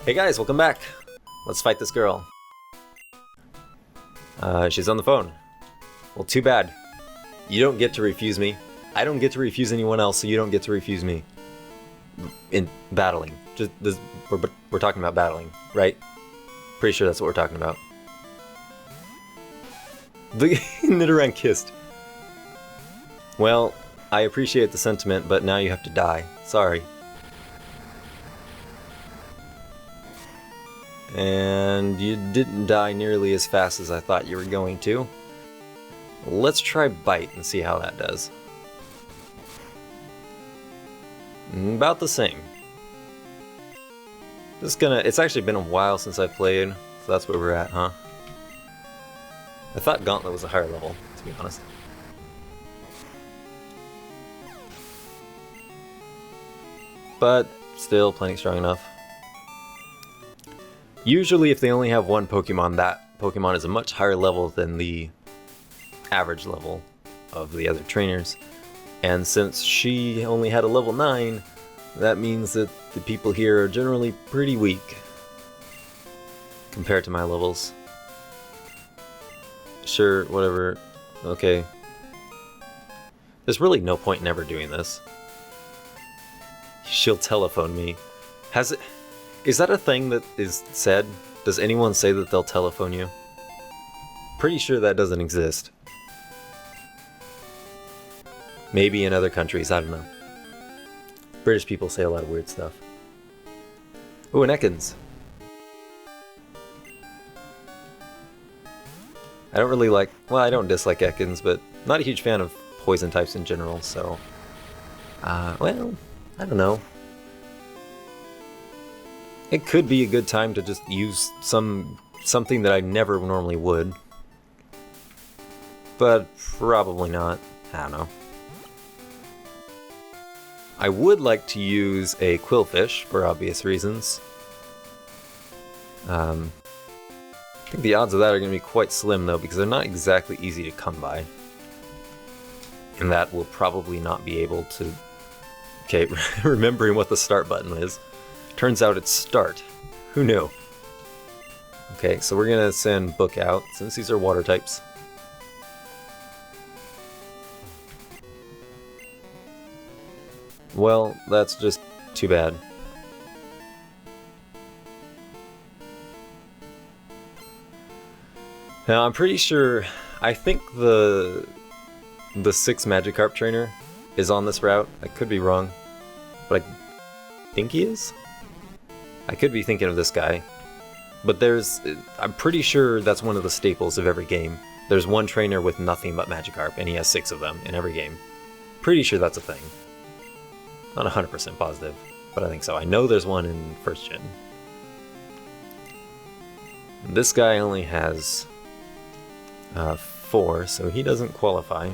Hey guys, welcome back. Let's fight this girl. She's on the phone. Well, too bad. You don't get to refuse me. I don't get to refuse anyone else, so you don't get to refuse me. In battling. Just this, we're talking about battling, right? Pretty sure that's what we're talking about. The Nidoran kissed. Well, I appreciate the sentiment, but now you have to die. Sorry. And you didn't die nearly as fast as I thought you were going to. Let's try Bite and see how that does. About the same. It's actually been a while since I played, so that's where we're at, huh? I thought Gauntlet was a higher level, to be honest. But still plenty strong enough. Usually if they only have one Pokemon, that Pokemon is a much higher level than the average level of the other trainers. And since she only had a level 9, that means that the people here are generally pretty weak compared to my levels. Sure, whatever. Okay. There's really no point in ever doing this. She'll telephone me. Is that a thing that is said? Does anyone say that they'll telephone you? Pretty sure that doesn't exist. Maybe in other countries, I don't know. British people say a lot of weird stuff. Ooh, an Ekans. I don't really like... Well, I don't dislike Ekans, but not a huge fan of poison types in general, so... well, I don't know. It could be a good time to just use something that I never normally would. But probably not. I don't know. I would like to use a Qwilfish for obvious reasons. I think the odds of that are going to be quite slim though, because they're not exactly easy to come by. And that will probably not be able to... Okay, remembering what the start button is. Turns out it's start. Who knew? Okay, so we're gonna send Book out, since these are water types. Well, that's just too bad. Now, I'm pretty sure... I think the 6 Magikarp trainer is on this route. I could be wrong, but I think he is? I could be thinking of this guy, but I'm pretty sure that's one of the staples of every game. There's one trainer with nothing but Magikarp, and he has 6 of them in every game. Pretty sure that's a thing. Not 100% positive, but I think so. I know there's one in 1st gen. This guy only has 4, so he doesn't qualify.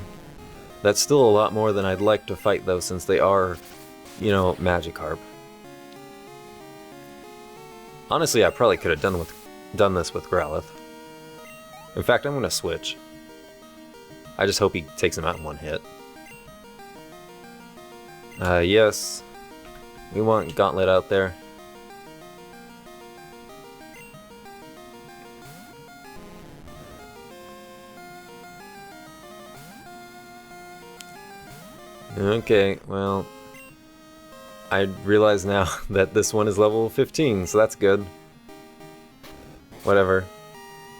That's still a lot more than I'd like to fight though, since they are, you know, Magikarp. Honestly, I probably could have done this with Growlithe. In fact, I'm gonna switch. I just hope he takes him out in one hit. Yes. We want Gauntlet out there. Okay, well... I realize now that this one is level 15, so that's good. Whatever.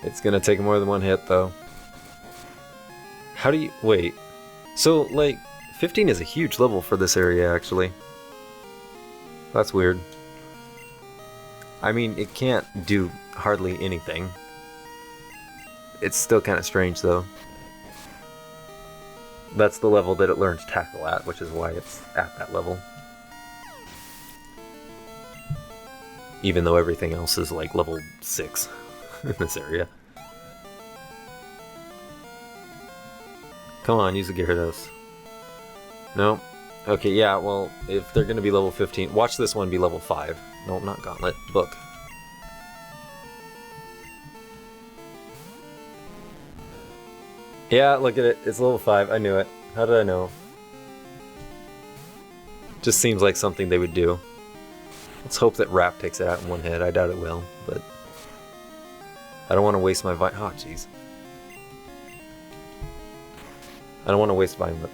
It's gonna take more than one hit, though. How do you... Wait. So, like, 15 is a huge level for this area, actually. That's weird. I mean, it can't do hardly anything. It's still kind of strange, though. That's the level that it learns Tackle at, which is why it's at that level. Even though everything else is like level 6 in this area. Come on, use the Gyarados. No? Okay, yeah, well, if they're gonna be level 15, watch this one be level 5. No, not Gauntlet, Book. Yeah, look at it, it's level 5, I knew it. How did I know? Just seems like something they would do. Let's hope that Wrap takes it out in one hit. I doubt it will, but I don't want to waste my Vine. Oh, jeez. I don't want to waste Vine Whip.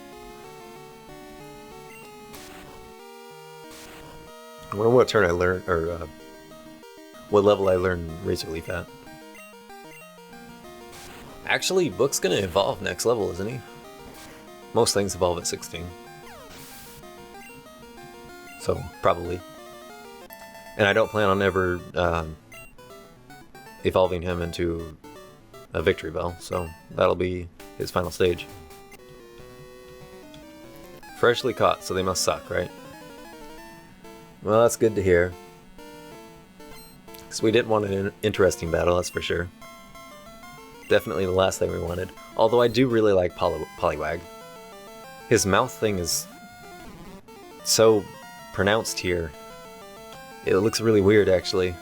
I wonder what turn I learned, or what level I learned Razor Leaf at. Actually, Book's gonna evolve next level, isn't he? Most things evolve at 16. So, probably. And I don't plan on ever evolving him into a Victory Bell, so that'll be his final stage. Freshly caught, so they must suck, right? Well, that's good to hear. Because we didn't want an interesting battle, that's for sure. Definitely the last thing we wanted. Although I do really like Poliwag. His mouth thing is so pronounced here. It looks really weird, actually.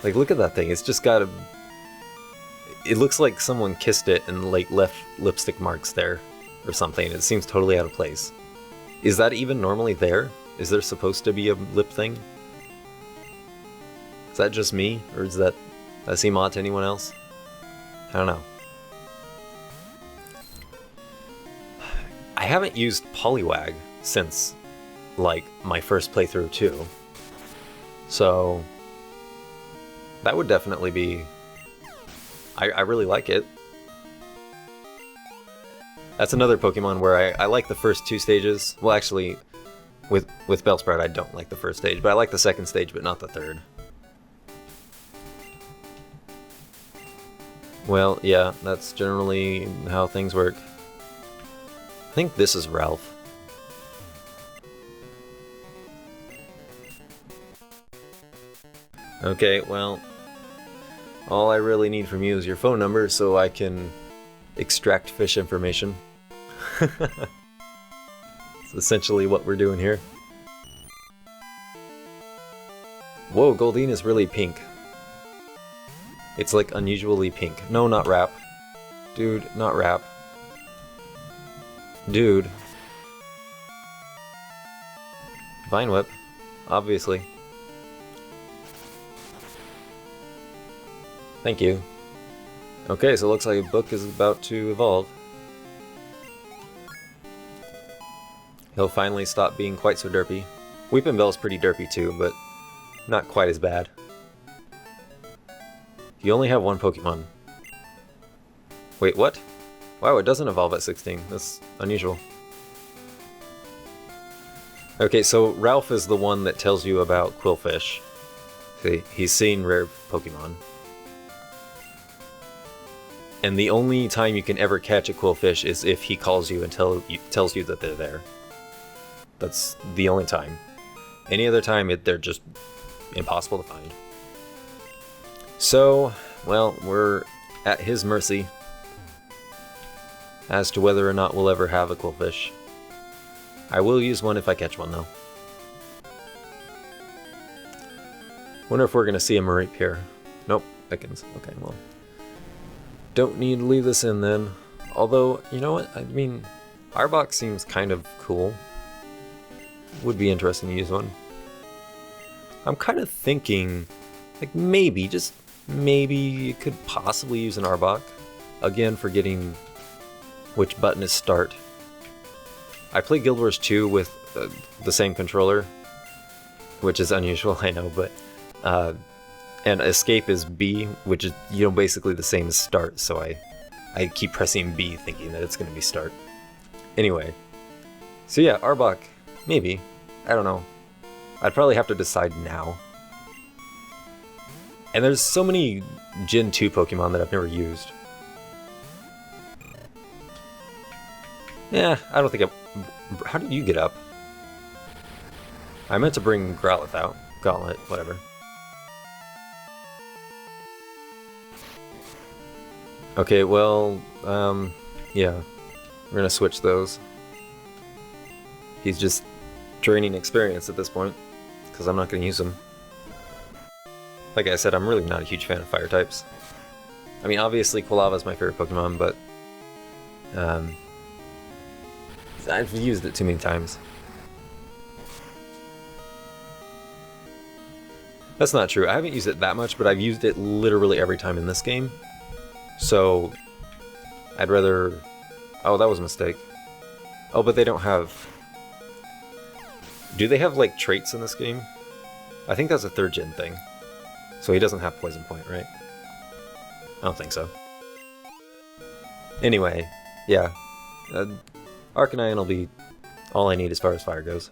Like, look at that thing. It's just got a... It looks like someone kissed it and, like, left lipstick marks there or something. It seems totally out of place. Is that even normally there? Is there supposed to be a lip thing? Is that just me? Or does that seem odd to anyone else? I don't know. I haven't used Poliwag since, like, my first playthrough, too. So, that would definitely be... I really like it. That's another Pokemon where I like the first two stages. Well, actually, with Bellsprout I don't like the first stage, but I like the second stage, but not the third. Well, yeah, that's generally how things work. I think this is Ralph. Okay, well, all I really need from you is your phone number so I can extract fish information. That's essentially what we're doing here. Whoa, Goldeen is really pink. It's like unusually pink. No, not Wrap. Dude, not Wrap. Dude. Vine Whip, obviously. Thank you. Okay, so it looks like Book is about to evolve. He'll finally stop being quite so derpy. Weepinbell's pretty derpy too, but not quite as bad. You only have one Pokemon. Wait, what? Wow, it doesn't evolve at 16. That's unusual. Okay, so Ralph is the one that tells you about Quillfish. See, he's seen rare Pokemon. And the only time you can ever catch a Quillfish is if he calls you and tells you that they're there. That's the only time. Any other time, they're just impossible to find. So, well, we're at his mercy as to whether or not we'll ever have a Quillfish. I will use one if I catch one, though. Wonder if we're gonna see a Mareep here. Nope, Pickens. Okay, well. Don't need to leave this in then. Although, you know what? I mean, Arbok seems kind of cool. Would be interesting to use one. I'm kind of thinking, like maybe, just maybe you could possibly use an Arbok. Again, forgetting which button is start. I play Guild Wars 2 with the same controller, which is unusual, I know, but and escape is B, which is, you know, basically the same as start, so I keep pressing B thinking that it's going to be start. Anyway, so yeah, Arbok, maybe. I don't know. I'd probably have to decide now. And there's so many Gen 2 Pokemon that I've never used. Yeah, I don't think how did you get up? I meant to bring Growlithe out. Gauntlet, whatever. Okay, well, yeah. We're gonna switch those. He's just draining experience at this point, because I'm not gonna use him. Like I said, I'm really not a huge fan of fire types. I mean, obviously Quilava is my favorite Pokemon, but I've used it too many times. That's not true. I haven't used it that much, but I've used it literally every time in this game. So, I'd rather... Oh, that was a mistake. Oh, but they don't have... Do they have, like, traits in this game? I think that's a 3rd gen thing. So he doesn't have Poison Point, right? I don't think so. Anyway, yeah. Arcanine will be all I need as far as fire goes.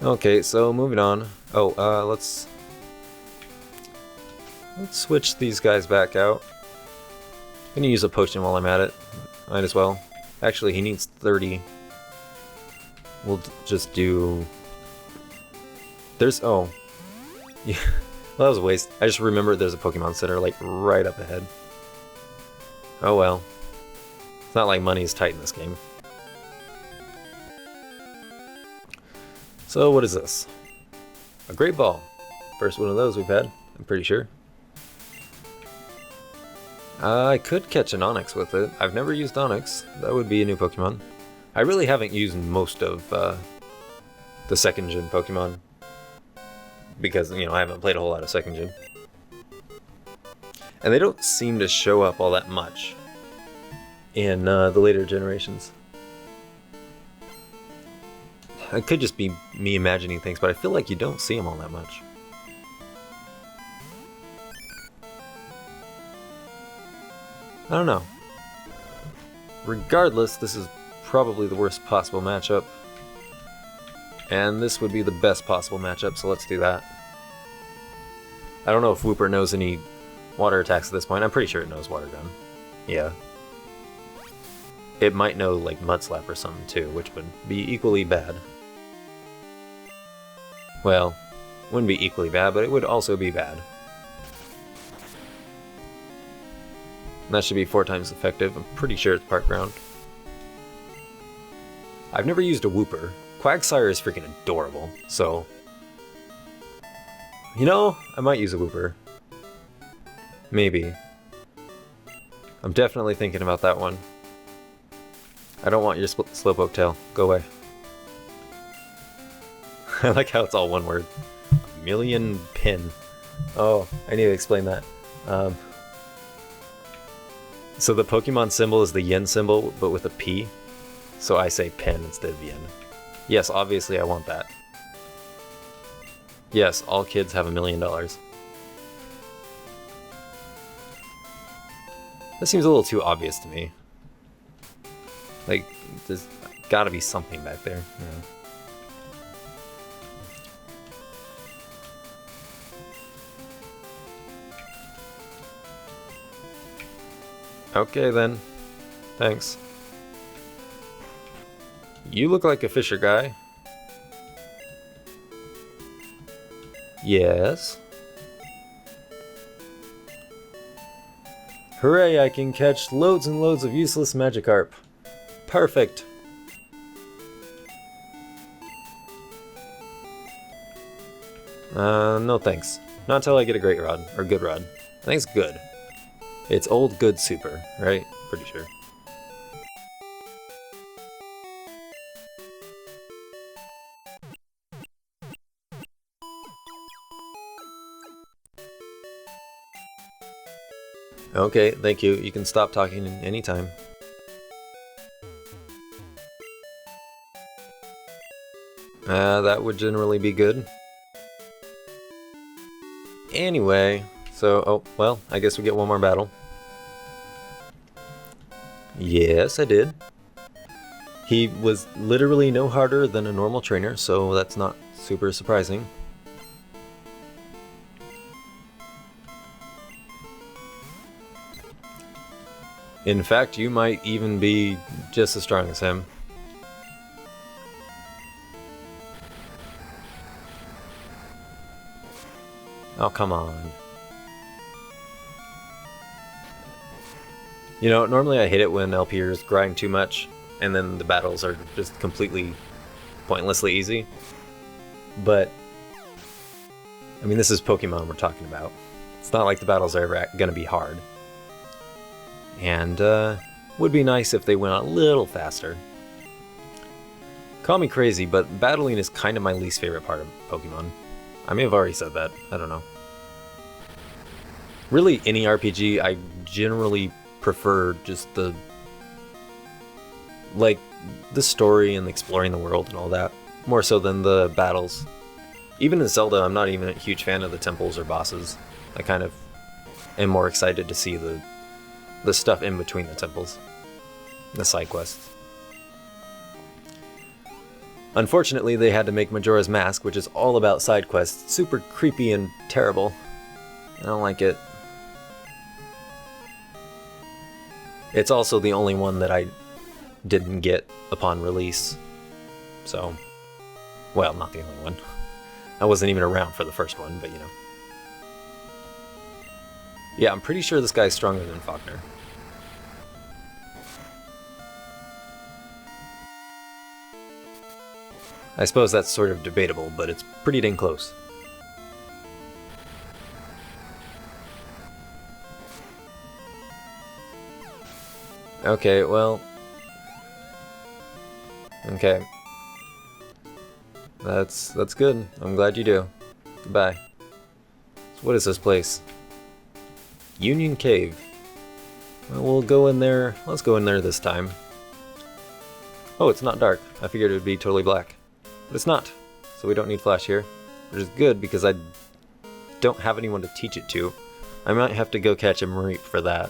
Okay, so moving on. Oh, let's switch these guys back out. I'm gonna use a potion while I'm at it. Might as well. Actually, he needs 30. We'll just do... There's... Oh. Yeah. Well, that was a waste. I just remembered there's a Pokemon Center, like, right up ahead. Oh well. It's not like money is tight in this game. So, what is this? A Great Ball. First one of those we've had, I'm pretty sure. I could catch an Onix with it. I've never used Onix. That would be a new Pokemon. I really haven't used most of the 2nd gen Pokemon. Because, you know, I haven't played a whole lot of 2nd gen. And they don't seem to show up all that much in the later generations. It could just be me imagining things, but I feel like you don't see them all that much. I don't know. Regardless, this is probably the worst possible matchup. And this would be the best possible matchup, so let's do that. I don't know if Wooper knows any water attacks at this point. I'm pretty sure it knows Water Gun. Yeah. It might know, like, Mud Slap or something, too, which would be equally bad. Well, wouldn't be equally bad, but it would also be bad. And that should be 4 times effective. I'm pretty sure it's Park Ground. I've never used a Wooper. Quagsire is freaking adorable, so... You know, I might use a Wooper. Maybe. I'm definitely thinking about that one. I don't want your Slowpoke tail. Go away. I like how it's all one word. Million pin. Oh, I need to explain that. So the Pokemon symbol is the yen symbol, but with a P. So I say pin instead of yen. Yes, obviously I want that. Yes, all kids have $1 million. That seems a little too obvious to me. Like, there's gotta be something back there. Yeah. Okay then. Thanks. You look like a Fisher guy. Yes. Hooray, I can catch loads and loads of useless Magikarp. Perfect. No thanks. Not until I get a Great Rod, or Good Rod. I think it's good. It's old, good, super, right? Pretty sure. Okay, thank you. You can stop talking anytime. That would generally be good. Anyway, so, oh, well, I guess we get one more battle. Yes, I did. He was literally no harder than a normal trainer, so that's not super surprising. In fact, you might even be just as strong as him. Oh, come on. You know, normally I hate it when LPers grind too much, and then the battles are just completely pointlessly easy. But, I mean, this is Pokemon we're talking about. It's not like the battles are ever gonna be hard. And, would be nice if they went a little faster. Call me crazy, but battling is kind of my least favorite part of Pokemon. I may have already said that, I don't know. Really, any RPG, I generally prefer just the story and exploring the world and all that, more so than the battles. Even in Zelda, I'm not even a huge fan of the temples or bosses. I kind of am more excited to see the stuff in between the temples, the side quests. Unfortunately, they had to make Majora's Mask, which is all about side quests, super creepy and terrible. I don't like it. It's also the only one that I didn't get upon release. So, well, not the only one. I wasn't even around for the first one, but you know. Yeah, I'm pretty sure this guy's stronger than Faulkner. I suppose that's sort of debatable, but it's pretty dang close. Okay, well... Okay. That's good. I'm glad you do. Goodbye. So what is this place? Union Cave. Well, we'll go in there. Let's go in there this time. Oh, it's not dark. I figured it would be totally black. But it's not. So we don't need Flash here. Which is good because I don't have anyone to teach it to. I might have to go catch a Mareep for that.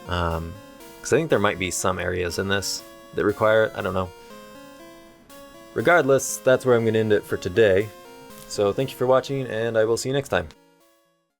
Because I think there might be some areas in this that require it. I don't know. Regardless, that's where I'm going to end it for today. So thank you for watching, and I will see you next time.